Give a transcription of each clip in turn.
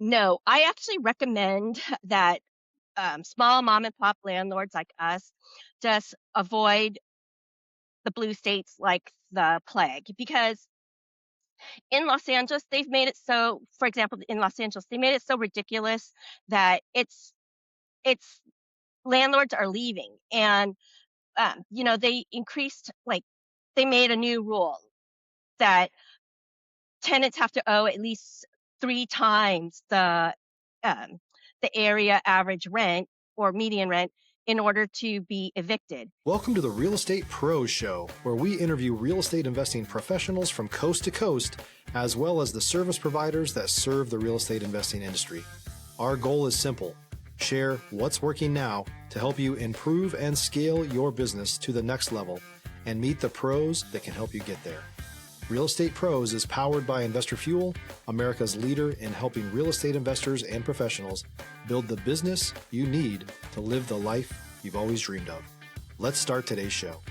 No, I actually recommend that small mom and pop landlords like us just avoid the blue states like the plague because in Los Angeles, they've made it so, for example, in Los Angeles, they made it so ridiculous that it's landlords are leaving. And they increased, like, they made a new rule that tenants have to owe at least 3 times um, the area average rent or median rent in order to be evicted. Welcome to the Real Estate Pros Show, where we interview real estate investing professionals from coast to coast, as well as the service providers that serve the real estate investing industry. Our goal is simple: share what's working now to help you improve and scale your business to the next level and meet the pros that can help you get there. Real Estate Pros is powered by Investor Fuel, America's leader in helping real estate investors and professionals build the business you need to live the life you've always dreamed of. Let's start today's show.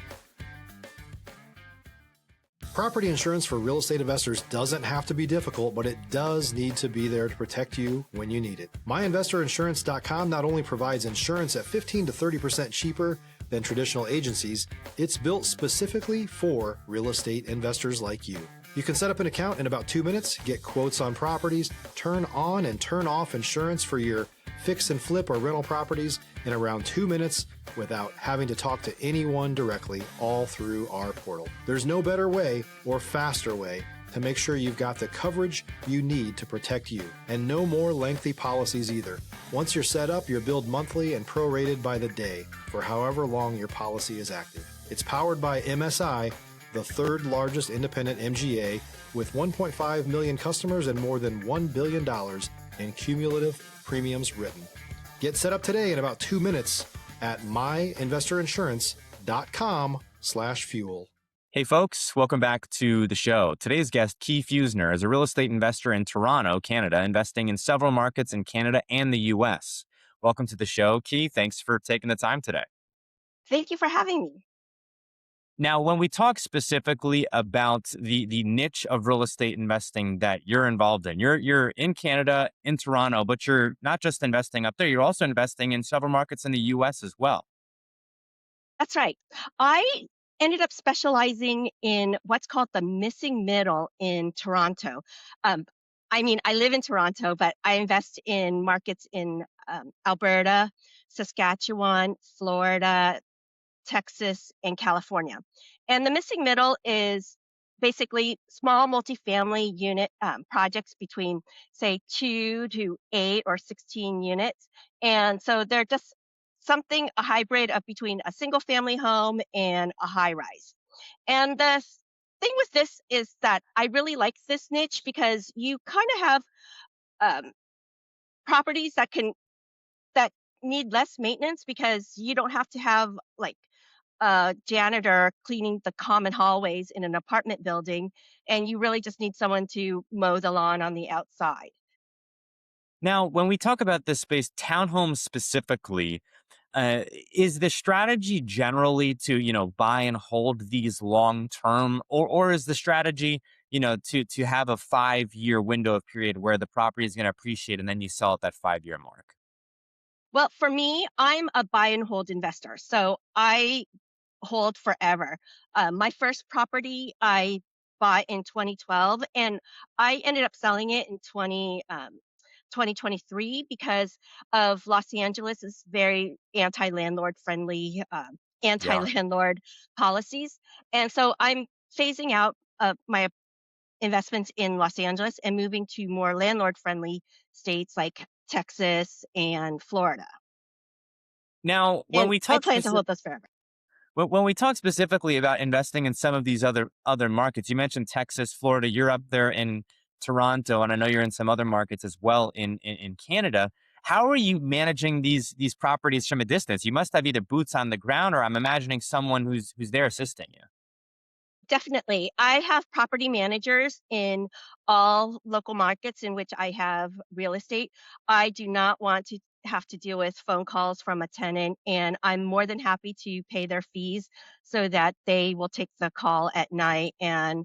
Property insurance for real estate investors doesn't have to be difficult, but it does need to be there to protect you when you need it. MyInvestorInsurance.com not only provides insurance at 15 to 30% cheaper than traditional agencies, it's built specifically for real estate investors like you. You can set up an account in about 2 minutes, get quotes on properties, turn on and turn off insurance for your fix and flip or rental properties in around 2 minutes without having to talk to anyone directly, all through our portal. There's no better way or faster way to make sure you've got the coverage you need to protect you, and no more lengthy policies either. Once you're set up, you're billed monthly and prorated by the day for however long your policy is active. It's powered by MSI, the third largest independent MGA, with 1.5 million customers and more than $1 billion in cumulative premiums written. Get set up today in about 2 minutes at myinvestorinsurance.com/fuel. Hey folks, welcome back to the show. Today's guest, Keith Feusner, is a real estate investor in Toronto, Canada, investing in several markets in Canada and the US. Welcome to the show, Keith. Thanks for taking the time today. Thank you for having me. Now, when we talk specifically about the niche of real estate investing that you're involved in, you're in Canada, in Toronto, but you're not just investing up there, you're also investing in several markets in the US as well. That's right. I ended up specializing in what's called the missing middle in Toronto. Um, I live in Toronto, but I invest in markets in Alberta, Saskatchewan, Florida, Texas, and California. And the missing middle is basically small multifamily unit projects between, say, 2 to 8 or 16 units. And so they're just a hybrid of between a single family home and a high rise. And thing with this is that I really like this niche because you kind of have um, properties that need less maintenance because you don't have to have like a janitor cleaning the common hallways in an apartment building, and you really just need someone to mow the lawn on the outside. Now, when we talk about this space, townhomes specifically, uh, is the strategy generally to, buy and hold these long term, or is the strategy, to have a 5 year window of period where the property is going to appreciate and then you sell at that 5 year mark? Well, for me, I'm a buy and hold investor, so I hold forever. My first property I bought in 2012, and I ended up selling it in 2023 because of Los Angeles's very anti-landlord friendly, Yeah. anti-landlord policies. And so I'm phasing out my investments in Los Angeles and moving to more landlord friendly states like Texas and Florida. Now, when And we I talk plan to hold those forever. when we talk specifically about investing in some of these other markets, you mentioned Texas, Florida. You're up there in Toronto, and I know you're in some other markets as well in Canada. How are you managing these properties from a distance? You must have either boots on the ground, or I'm imagining someone who's there assisting you. Definitely. I have property managers in all local markets in which I have real estate. I do not want to have to deal with phone calls from a tenant, and I'm more than happy to pay their fees so that they will take the call at night and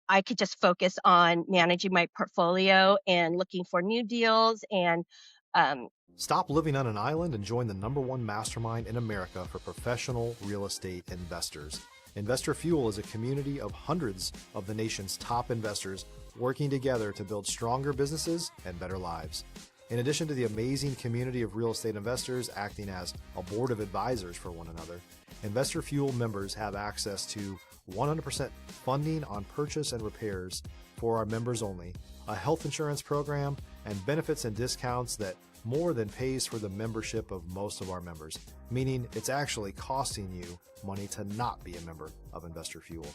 I could just focus on managing my portfolio and looking for new deals and um, Stop living on an island and join the #1 mastermind in America for professional real estate investors. Investor Fuel is a community of hundreds of the nation's top investors working together to build stronger businesses and better lives. In addition to the amazing community of real estate investors acting as a board of advisors for one another, Investor Fuel members have access to 100% funding on purchase and repairs for our members only, a health insurance program, and benefits and discounts that more than pays for the membership of most of our members, meaning it's actually costing you money to not be a member of Investor Fuel.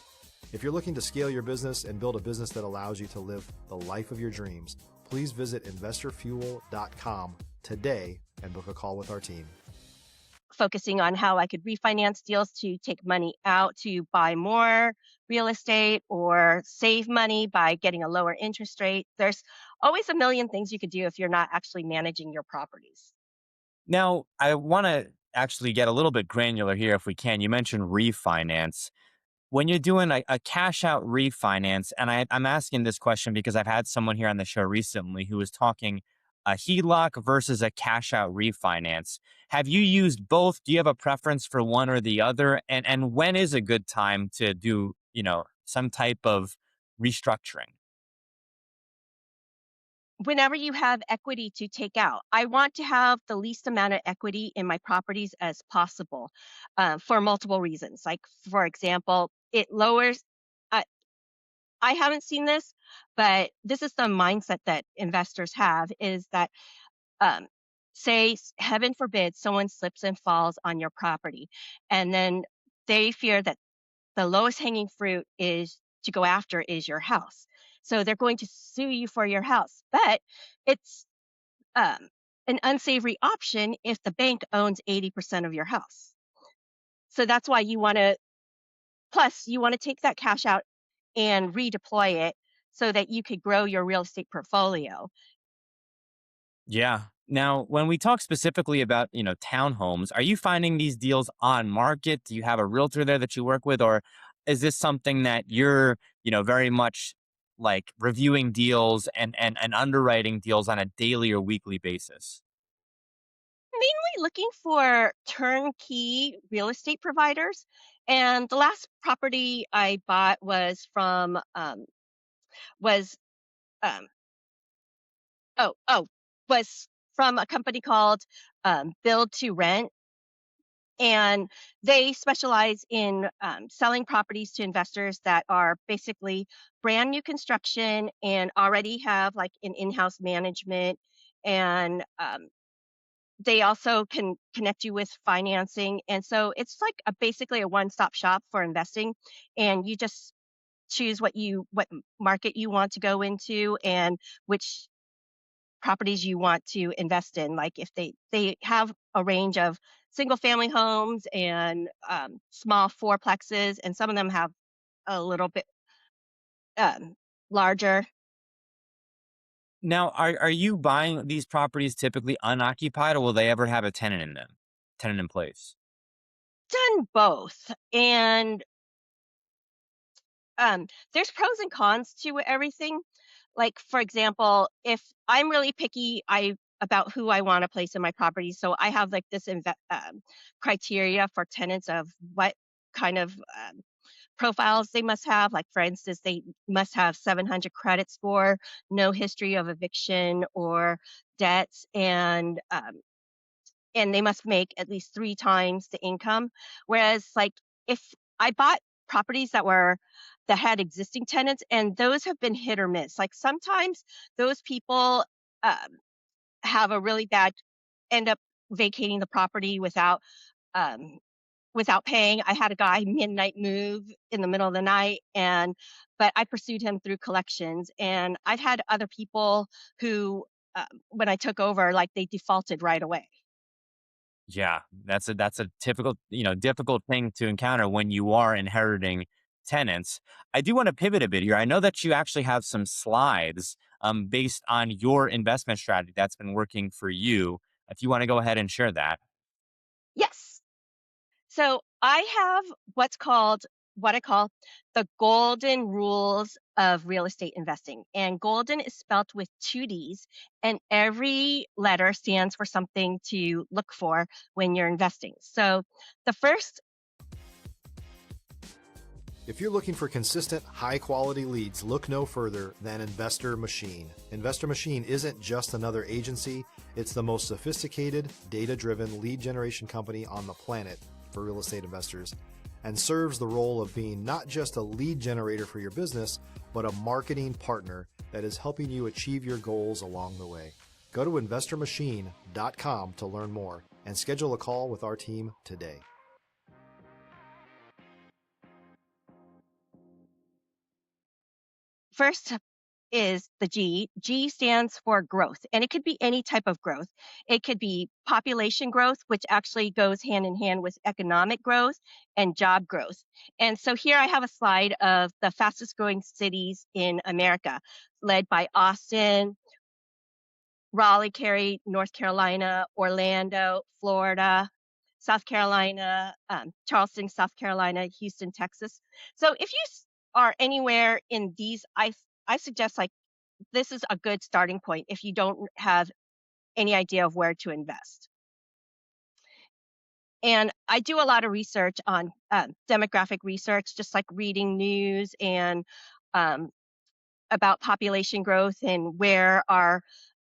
If you're looking to scale your business and build a business that allows you to live the life of your dreams, please visit investorfuel.com today and book a call with our team. focusing on how I could refinance deals to take money out to buy more real estate or save money by getting a lower interest rate. There's always a million things you could do if you're not actually managing your properties. Now, I want to actually get a little bit granular here if we can. You mentioned refinance. When you're doing a cash out refinance, and I'm asking this question because I've had someone here on the show recently who was talking a HELOC versus a cash out refinance. Have you used both? Do you have a preference for one or the other? And when is a good time to do, some type of restructuring? Whenever you have equity to take out, I want to have the least amount of equity in my properties as possible for multiple reasons. Like, for example, it lowers, uh, I haven't seen this, but this is the mindset that investors have is that, um, say, heaven forbid, someone slips and falls on your property, and then they fear that the lowest hanging fruit is to go after is your house. So they're going to sue you for your house. But it's um, an unsavory option if the bank owns 80% of your house. So that's why you want to, plus, you want to take that cash out and redeploy it so that you could grow your real estate portfolio. Yeah. Now, when we talk specifically about, townhomes, are you finding these deals on market? Do you have a realtor there that you work with, or is this something that you're, very much like reviewing deals and underwriting deals on a daily or weekly basis? Mainly looking for turnkey real estate providers. And the last property I bought was um, was from a company called Build to Rent, and they specialize in selling properties to investors that are basically brand new construction and already have like an in-house management, and they also can connect you with financing, and so it's like basically a one-stop shop for investing, and you just choose what market you want to go into and which properties you want to invest in. Like if they have a range of single family homes and small fourplexes, and some of them have a little bit um, larger. Now, are you buying these properties typically unoccupied, or will they ever have a tenant in them, tenant in place? Done both, and there's pros and cons to everything. Like for example, if I'm really picky, I about who I want to place in my property, so I have like this criteria for tenants of what kind of profiles they must have. Like, for instance, they must have 700 credit score, no history of eviction or debts, and they must make at least 3 times the income. Whereas, like, if I bought properties that had existing tenants, and those have been hit or miss. Like sometimes those people um, have a really bad end up vacating the property um, without paying. I had a guy midnight move in the middle of the night, and but I pursued him through collections. And I've had other people who, when I took over, like they defaulted right away. Yeah, that's a typical, difficult thing to encounter when you are inheriting tenants. I do want to pivot a bit here. I know that you actually have some slides based on your investment strategy that's been working for you. If you want to go ahead and share that. Yes. So I have what's called what I call the golden rules of real estate investing. And golden is spelled with two D's, and every letter stands for something to look for when you're investing. So the first, If you're looking for consistent, high quality leads, look no further than Investor Machine. Investor Machine isn't just another agency, it's the most sophisticated, data driven lead generation company on the planet for real estate investors, and serves the role of being not just a lead generator for your business, but a marketing partner that is helping you achieve your goals along the way. Go to investormachine.com to learn more and schedule a call with our team today. first is the G. G stands for growth, and it could be any type of growth. It could be population growth, which actually goes hand in hand with economic growth and job growth. And so here I have a slide of the fastest growing cities in America, led by Austin, Raleigh, Cary, North Carolina, Orlando, Florida, South Carolina, Charleston, South Carolina, Houston, Texas. So if you are anywhere in these, I suggest like this is a good starting point if you don't have any idea of where to invest. And I do a lot of research on demographic research, just like reading news and um, about population growth and where are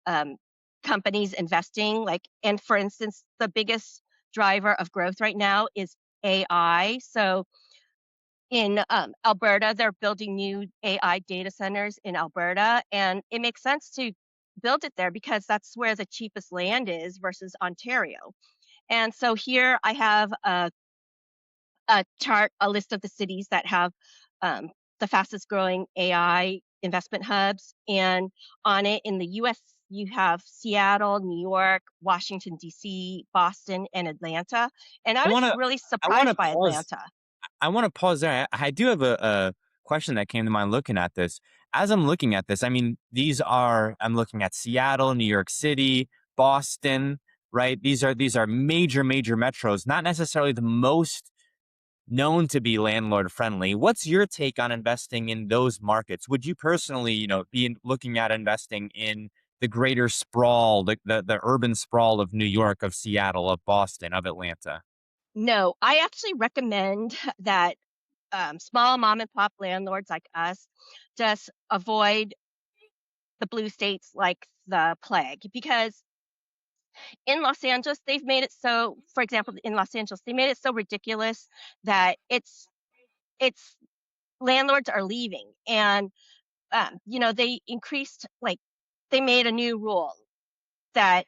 um, companies investing. Like, and for instance, the biggest driver of growth right now is AI. So in Alberta, they're building new AI data centers in Alberta, and it makes sense to build it there because that's where the cheapest land is versus Ontario. And so here I have a chart, a list of the cities that have um, the fastest growing AI investment hubs. And on it in the US, you have Seattle, New York, Washington, D.C., Boston, and Atlanta. And I I was want to really I want to surprised by pause Atlanta. I want to pause there. I do have a question that came to mind looking at this. As I'm looking at this, I mean, I'm looking at Seattle, New York City, Boston, right? These are major metros, not necessarily the most known to be landlord friendly. What's your take on investing in those markets? Would you personally, be looking at investing in the greater sprawl, the urban sprawl of New York, of Seattle, of Boston, of Atlanta? No, I actually recommend that small mom and pop landlords like us just avoid the blue states like the plague because in Los Angeles, they've made it so, for example, in Los Angeles, they made it so ridiculous that it's landlords are leaving. And they increased, like, they made a new rule that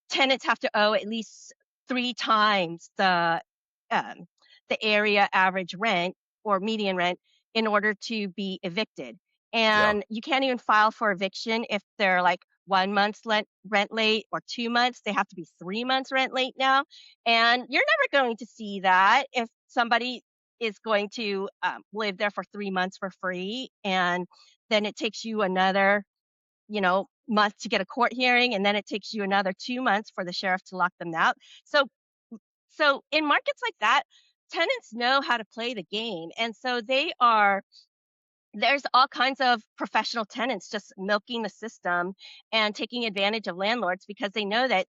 tenants have to owe at least 3 times um, the area average rent or median rent in order to be evicted. Yeah. And you can't even file for eviction if they're like 1 month's rent late or 2 months. They have to be 3 months rent late now. And you're never going to see that if somebody is going to live there for 3 months for free. And then it takes you another month to get a court hearing, and then it takes you another 2 months for the sheriff to lock them out. So in markets like that, tenants know how to play the game, and so there's all kinds of professional tenants just milking the system and taking advantage of landlords because they know that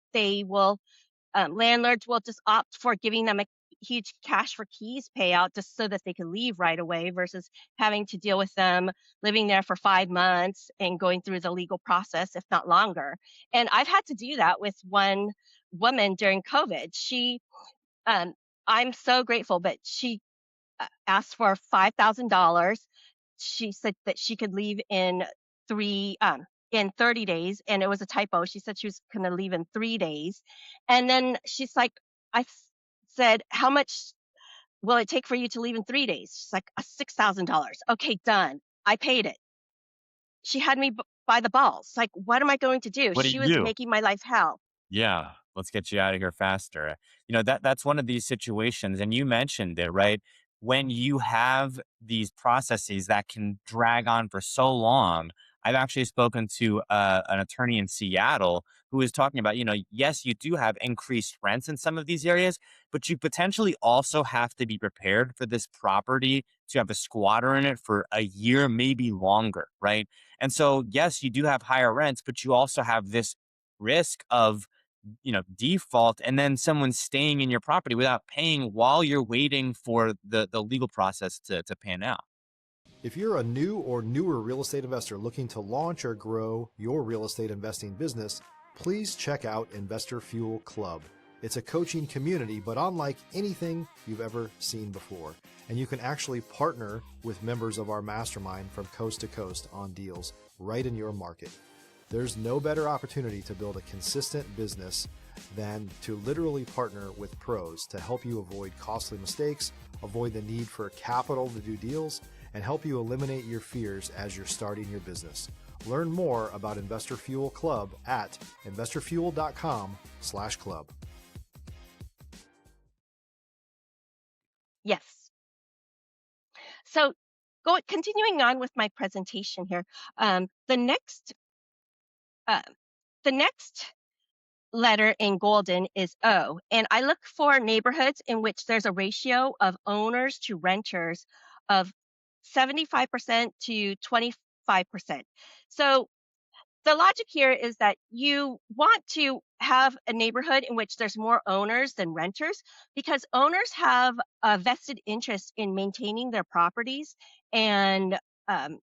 landlords will just opt for giving them a huge cash for keys payout just so that they can leave right away versus having to deal with them living there for 5 months and going through the legal process, if not longer. And I've had to do that with one woman during COVID. Um, I'm so grateful, but she asked for $5,000. She said that she could leave in 30 days, and it was a typo. She said she was going to leave in 3 days, and then she's like, said, "How much will it take for you to leave in 3 days?" She's like, $6,000. Okay, done. I paid it. She had me by the balls. Like, what am I going to do? What do She you was do? making my life hell. Yeah, let's get you out of here faster. That's one of these situations, and you mentioned it, right? When you have these processes that can drag on for so long, I've actually spoken to an attorney in Seattle who is talking about, yes, you do have increased rents in some of these areas, but you potentially also have to be prepared for this property to have a squatter in it for a year, maybe longer, right? And so, yes, you do have higher rents, but you also have this risk of default and then someone staying in your property without paying while you're waiting for the legal process to pan out. If you're a new or newer real estate investor looking to launch or grow your real estate investing business, please check out Investor Fuel Club. It's a coaching community, but unlike anything you've ever seen before. And you can actually partner with members of our mastermind from coast to coast on deals right in your market. There's no better opportunity to build a consistent business than to literally partner with pros to help you avoid costly mistakes, avoid the need for capital to do deals, and help you eliminate your fears as you're starting your business. Learn more about Investor Fuel Club at investorfuel.com/club. Yes. So, continuing on with my presentation here, um, the next uh, the next letter in golden is O, and I look for neighborhoods in which there's a ratio of owners to renters of 75% to 25%. So the logic here is that you want to have a neighborhood in which there's more owners than renters because owners have a vested interest in maintaining their properties and um,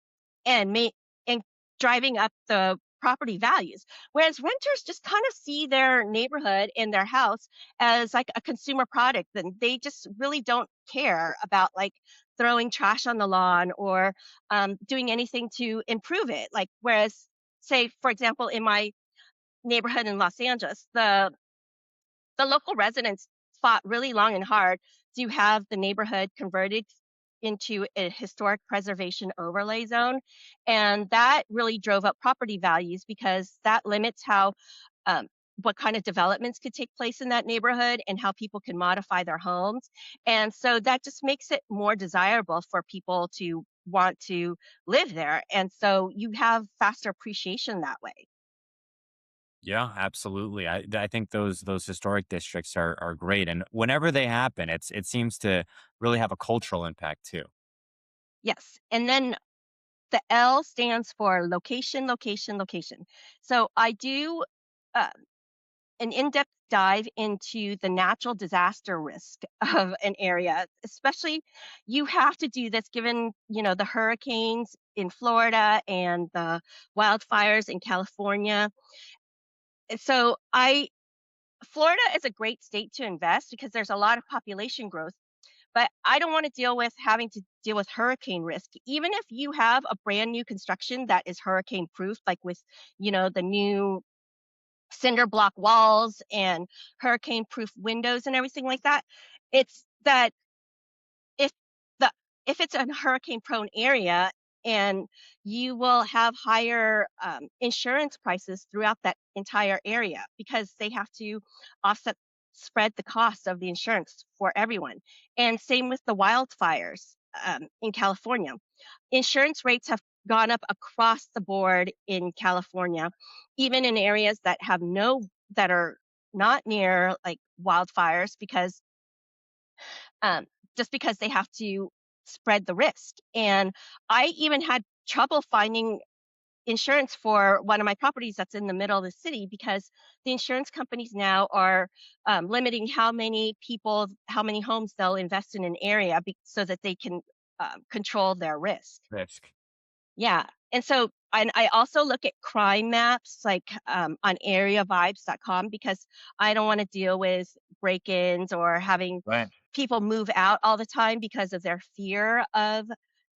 and ma- and driving up the property values. Whereas renters just kind of see their neighborhood and their house as like a consumer product, and they just really don't care about like throwing trash on the lawn or doing anything to improve it. Like whereas, say for example, in my neighborhood in Los Angeles, the local residents fought really long and hard to have the neighborhood converted into a historic preservation overlay zone. And that really drove up property values because that limits how what kind of developments could take place in that neighborhood and how people can modify their homes. And so that just makes it more desirable for people to want to live there. And so you have faster appreciation that way. Yeah, absolutely. I think those historic districts are great, and whenever they happen, it seems to really have a cultural impact too. Yes. And then the L stands for location, location, location. So I do uh, an in-depth dive into the natural disaster risk of an area. Especially, you have to do this given the hurricanes in Florida and the wildfires in California. And so I Florida is a great state to invest because there's a lot of population growth, but I don't want to deal with having to deal with hurricane risk. Even if you have a brand new construction that is hurricane proof, like with, the new cinder block walls and hurricane proof windows and everything like that, it's that if the if it's a hurricane prone area and you will have higher insurance prices throughout that entire area because they have to offset spread the cost of the insurance for everyone. And same with the wildfires in California. Insurance rates have gone up across the board in California, even in areas that are not near like wildfires because um, just because they have to spread the risk. And I even had trouble finding insurance for one of my properties that's in the middle of the city because the insurance companies now are limiting how many homes they'll invest in an area so that they can control their risk. Risk. Yeah. And I also look at crime maps like on areavibes.com because I don't want to deal with break ins or having Right. people move out all the time because of their fear of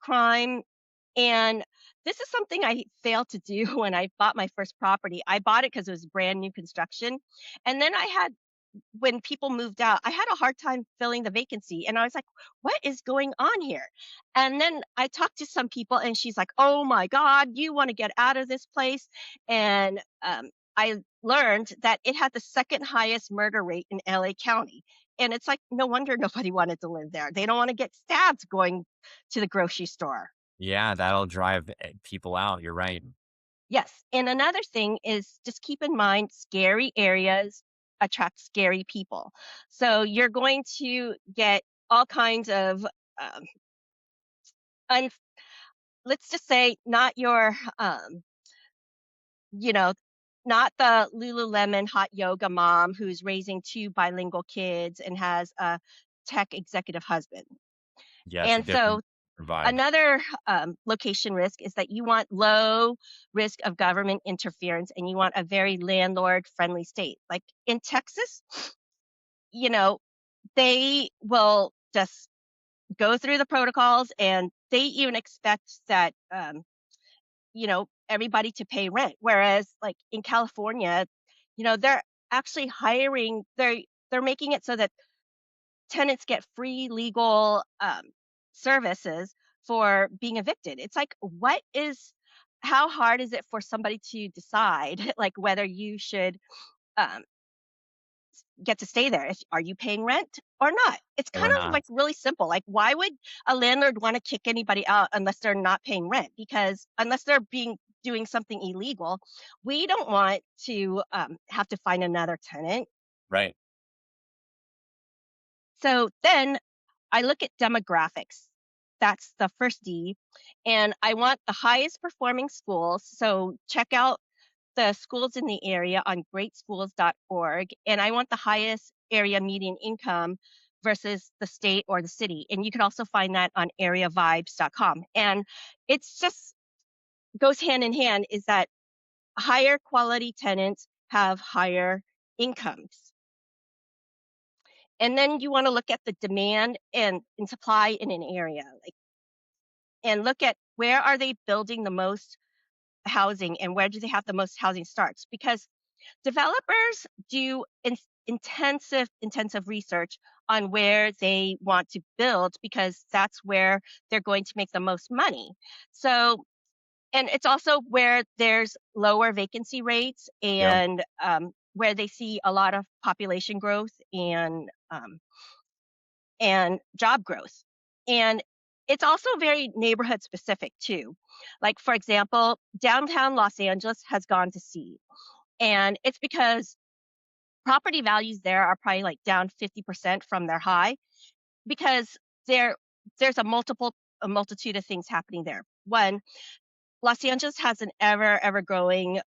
crime. And this is something I failed to do when I bought my first property. I bought it because it was brand new construction. And then when people moved out, I had a hard time filling the vacancy. And I was like, what is going on here? And then I talked to some people, and she's like, oh my God, you want to get out of this place. And I learned that it had the second highest murder rate in LA County. And it's like, no wonder nobody wanted to live there. They don't want to get stabbed going to the grocery store. Yeah, that'll drive people out. You're right. Yes. And another thing is just keep in mind scary areas attract scary people. So you're going to get all kinds of um, un- let's just say not your you know, not the Lululemon hot yoga mom who's raising two bilingual kids and has a tech executive husband. Yeah, it's a And so different vibe. another location risk is that you want low risk of government interference and you want a very landlord friendly state. Like in Texas, you know, they will just go through the protocols and they even expect that everybody to pay rent. Whereas like in California, they're actually hiring, they're making it so that tenants get free legal services for being evicted. It's like, how hard is it for somebody to decide like whether you should um, get to stay there? Are you paying rent or not? It's kind Or of not. like really simple. Like, why would a landlord want to kick anybody out unless they're not paying rent? Because unless they're being doing something illegal, we don't want to have to find another tenant. Right. So then I look at demographics. That's the first D. And I want the highest performing schools. So check out the schools in the area on greatschools.org. And I want the highest area median income versus the state or the city. And you can also find that on areavibes.com. And it's just goes hand in hand is that higher quality tenants have higher incomes. And then you want to look at the demand and supply in an area, like, and look at where are they building the most housing and where do they have the most housing starts, because developers do intensive research on where they want to build because that's where they're going to make the most money. So, and it's also where there's lower vacancy rates Yep. and where they see a lot of population growth and job growth. And it's also very neighborhood specific too. Like, for example, downtown Los Angeles has gone to seed. And it's because property values there are probably like down 50% from their high because there there's a multitude of things happening there. One, Los Angeles has an ever growing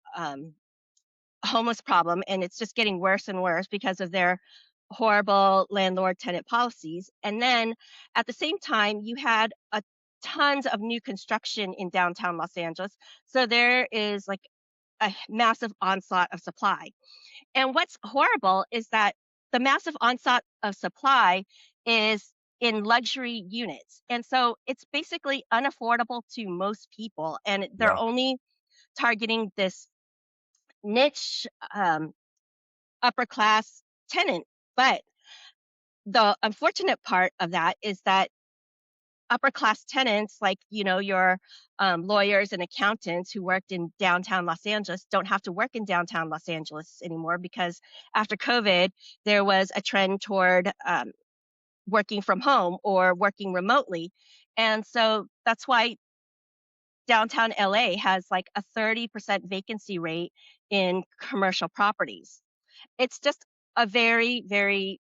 homeless problem, and it's just getting worse and worse because of their horrible landlord tenant policies. And then at the same time, you had a tons of new construction in downtown Los Angeles. So there is like a massive onslaught of supply. And what's horrible is that the massive onslaught of supply is in luxury units. And so it's basically unaffordable to most people. And they're Yeah. only targeting this niche upper class tenant. But the unfortunate part of that is that upper class tenants, like, your lawyers and accountants who worked in downtown Los Angeles, don't have to work in downtown Los Angeles anymore because after COVID, there was a trend toward working from home or working remotely. And so that's why downtown LA has like a 30% vacancy rate in commercial properties. It's just a very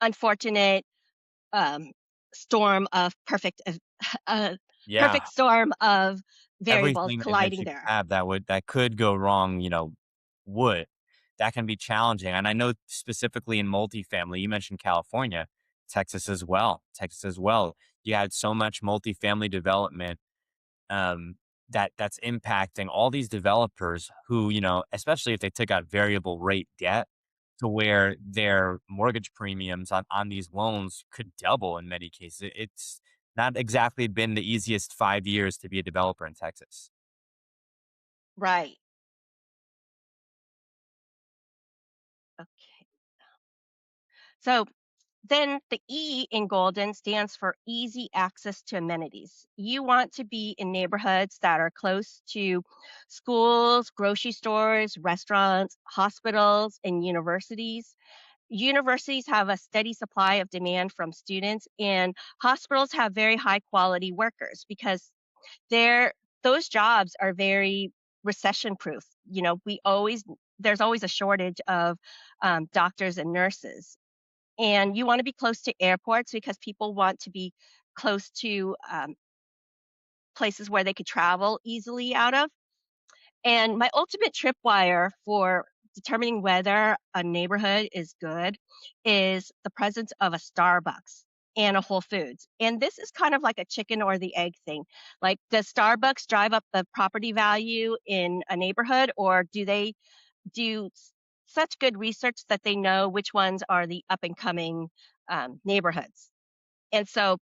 unfortunate um, storm of uh, Yeah. perfect storm of variables Everything that colliding you there. have that could go wrong, would. That can be challenging. And I know specifically in multifamily, you mentioned California, Texas as well. Texas as well. You had so much multifamily development um, that's impacting all these developers who, especially if they took out variable rate debt to where their mortgage premiums on these loans could double in many cases. It's not exactly been the easiest 5 years to be a developer in Texas. Right. Okay. So then the E in Golden stands for easy access to amenities. You want to be in neighborhoods that are close to schools, grocery stores, restaurants, hospitals, and universities. Universities have a steady supply of demand from students, and hospitals have very high quality workers because they're those jobs are very recession proof. There's always a shortage of doctors and nurses. And you want to be close to airports because people want to be close to places where they could travel easily out of. And my ultimate tripwire for determining whether a neighborhood is good is the presence of a Starbucks and a Whole Foods. And this is kind of like a chicken or the egg thing. Like, does Starbucks drive up the property value in a neighborhood, or do they do such good research that they know which ones are the up and coming neighborhoods? And so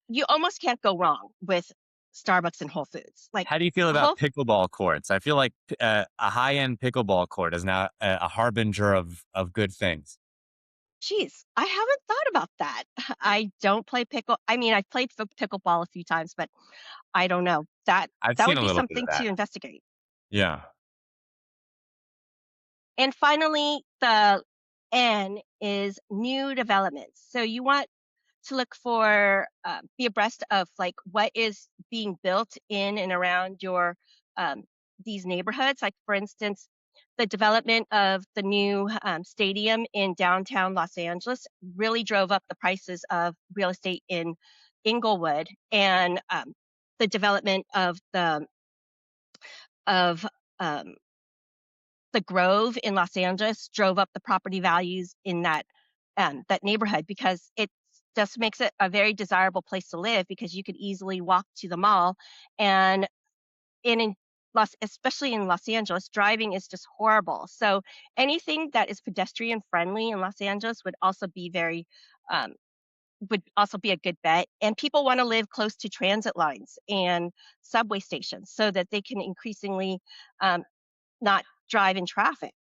you almost can't go wrong with Starbucks and Whole Foods. Like, How do you feel about Whole pickleball courts? I feel like a high-end pickleball court is now a harbinger of good things. Geez, I haven't thought about that. I don't play I mean, I've played pickleball a few times, but I don't know. I've That seen would a be little bit of something to that. investigate. Yeah. And finally, the N is new developments. So you want to look for, be abreast of like what is being built in and around um, these neighborhoods. Like, for instance, the development of the new stadium in downtown Los Angeles really drove up the prices of real estate in Inglewood, and the development of um, the Grove in Los Angeles drove up the property values in that neighborhood, because it just makes it a very desirable place to live, because you could easily walk to the mall. And in especially in Los Angeles, driving is just horrible. So anything that is pedestrian friendly in Los Angeles um, would also be a good bet. And people want to live close to transit lines and subway stations so that they can increasingly um, not drive in traffic.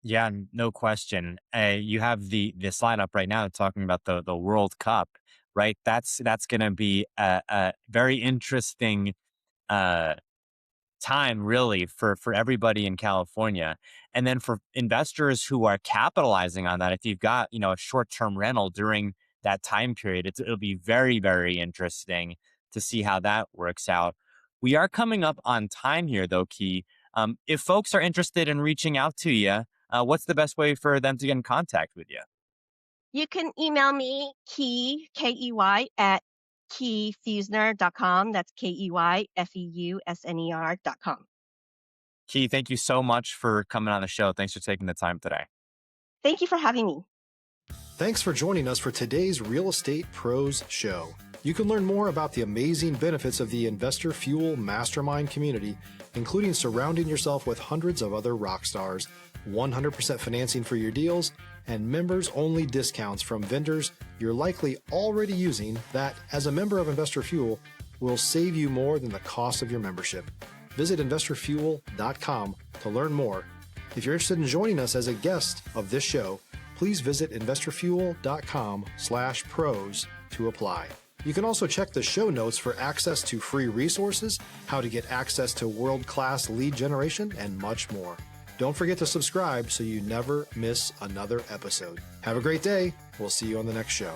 Yeah, no question. You have the slide up right now talking about the World Cup, right? That's going to be a very interesting uh, time, really, for everybody in California, and then for investors who are capitalizing on that. If you've got a short term rental during that time period, it'll be very interesting to see how that works out. We are coming up on time here, though, Key. If folks are interested in reaching out to you, what's the best way for them to get in contact with you? You can email me, Key, Key, at keyfeusner.com. That's KeyFeusner.com. Key, thank you so much for coming on the show. Thanks for taking the time today. Thank you for having me. Thanks for joining us for today's Real Estate Pros Show. You can learn more about the amazing benefits of the Investor Fuel Mastermind community, including surrounding yourself with hundreds of other rock stars, 100% financing for your deals, and members-only discounts from vendors you're likely already using that, as a member of Investor Fuel, will save you more than the cost of your membership. Visit investorfuel.com to learn more. If you're interested in joining us as a guest of this show, please visit investorfuel.com/pros to apply. You can also check the show notes for access to free resources, how to get access to world-class lead generation, and much more. Don't forget to subscribe so you never miss another episode. Have a great day. We'll see you on the next show.